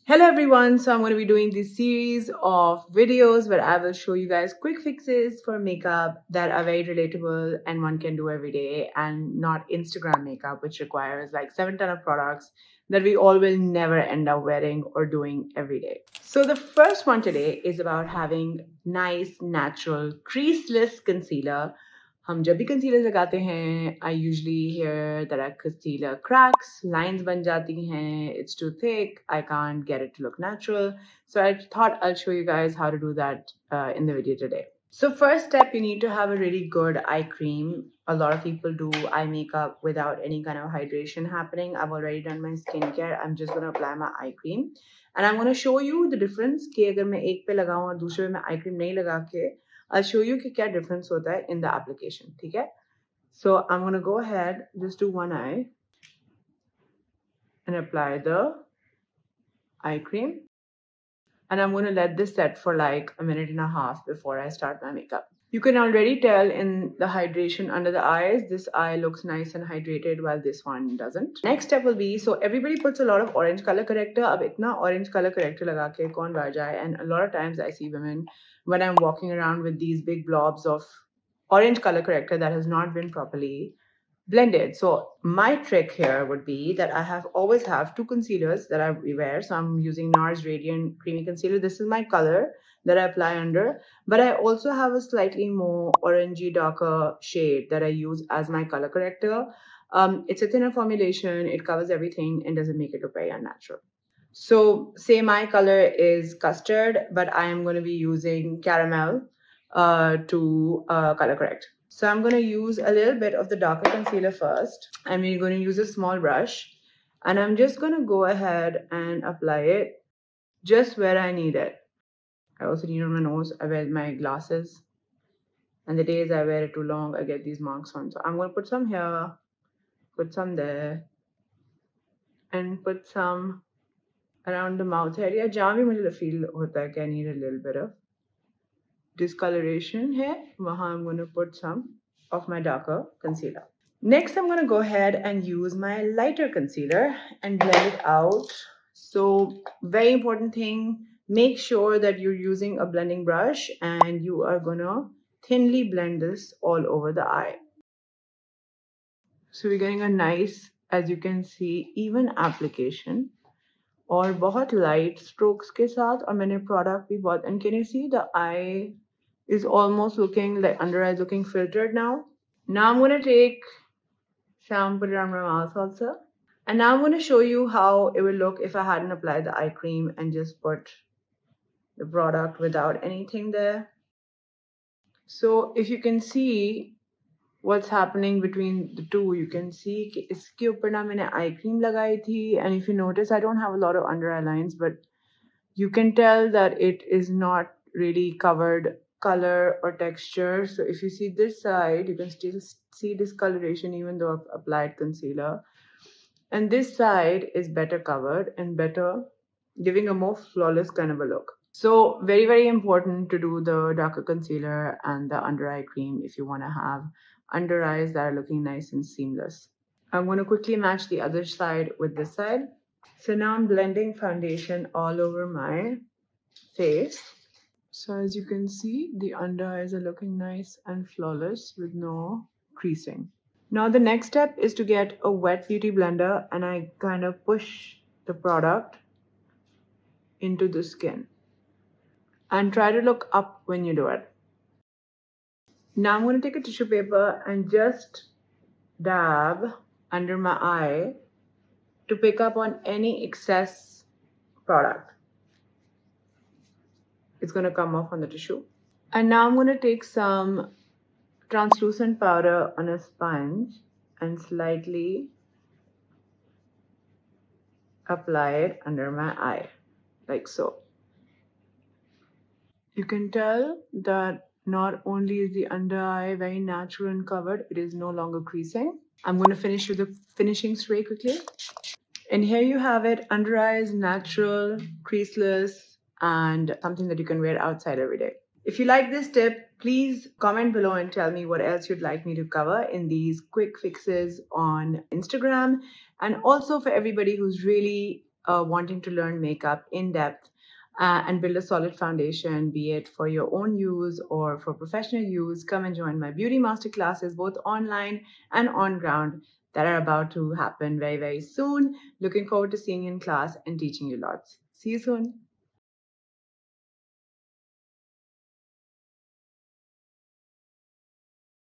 Hello everyone, so I'm going to be doing this series of videos where I will show you guys quick fixes for makeup that are very relatable and one can do every day, and not Instagram makeup which requires like 7 ton of products that we all will never end up wearing or doing every day. So the first one today is about having nice natural creaseless concealer. हम जब भी concealer लगाते हैं I usually hear that are concealer cracks lines बन जाती हैं it's too thick I can't get it to look natural so I thought I show you guys how to do that in the video today. So first step, you need to have a really good eye cream. A lot of people do eye makeup without any kind of hydration happening. I've already done my skincare. I'm just going to apply my eye cream and I'm going to show you the difference कि अगर मैं एक पे लगाऊं और दूसरे में eye cream नहीं लगा के I'll show you कि क्या difference होता है in the application. ठीक है? So I'm going to go ahead, just do one eye and apply the eye cream. And I'm going to let this set for like a minute and a half before I start my makeup. You can already tell in the hydration under the eyes, this eye looks nice and hydrated while this one doesn't. Next step will be, so everybody puts a lot of orange color corrector. Ab itna orange color corrector laga ke kaun baar jaye? And a lot of times I see women when I'm walking around with these big blobs of orange color corrector that has not been properly blended. So my trick here would be that I always have two concealers that I wear. So I'm using NARS Radiant Creamy Concealer. This is my color that I apply under, but I also have a slightly more orangey darker shade that I use as my color corrector. It's a thinner formulation. It covers everything and doesn't make it look very unnatural. So say my color is custard, but I am going to be using caramel to color correct. So I'm going to use a little bit of the darker concealer first. And we're going to use a small brush. And I'm just going to go ahead and apply it just where I need it. I also need it on my nose. I wear my glasses. And the days I wear it too long, I get these marks on. So I'm going to put some here, put some there, and put some around the mouth area. जहाँ भी मुझे feel होता है कि I need a little bit of discoloration here, वहाँ I'm going to put some of my darker concealer. Next, I'm going to go ahead and use my lighter concealer and blend it out. So very important thing, make sure that you're using a blending brush and you are going to thinly blend this all over the eye. So we're getting a nice, as you can see, even application. और बहुत light strokes के साथ और मैंने product भी बहुत, and can you see the eye is almost looking like under eye looking filtered now. Now I'm going to take some, put it on my mouth also. And now I'm going to show you how it will look if I hadn't applied the eye cream and just put the product without anything there. So if you can see what's happening between the two, you can see कि इसके ऊपर ना मैंने eye cream लगाई थी, and if you notice I don't have a lot of under eye lines, but you can tell that it is not really covered color or texture. So if you see this side, you can still see discoloration even though I've applied concealer. And this side is better covered and better, giving a more flawless kind of a look. So very, very important to do the darker concealer and the under eye cream if you want to have under eyes that are looking nice and seamless. I'm going to quickly match the other side with this side. So now I'm blending foundation all over my face. So as you can see, the under eyes are looking nice and flawless with no creasing. Now the next step is to get a wet beauty blender and I kind of push the product into the skin. And try to look up when you do it. Now I'm going to take a tissue paper and just dab under my eye to pick up on any excess product. It's going to come off on the tissue. And now I'm going to take some translucent powder on a sponge and slightly apply it under my eye, like so. You can tell that not only is the under eye very natural and covered, it is no longer creasing. I'm going to finish with the finishing spray quickly. And here you have it. Under eye is natural, creaseless, and something that you can wear outside every day. If you like this tip, please comment below and tell me what else you'd like me to cover in these quick fixes on Instagram. And also for everybody who's really wanting to learn makeup in depth and build a solid foundation, be it for your own use or for professional use, come and join my beauty master classes, both online and on ground, that are about to happen very, very soon. Looking forward to seeing you in class and teaching you lots. See you soon.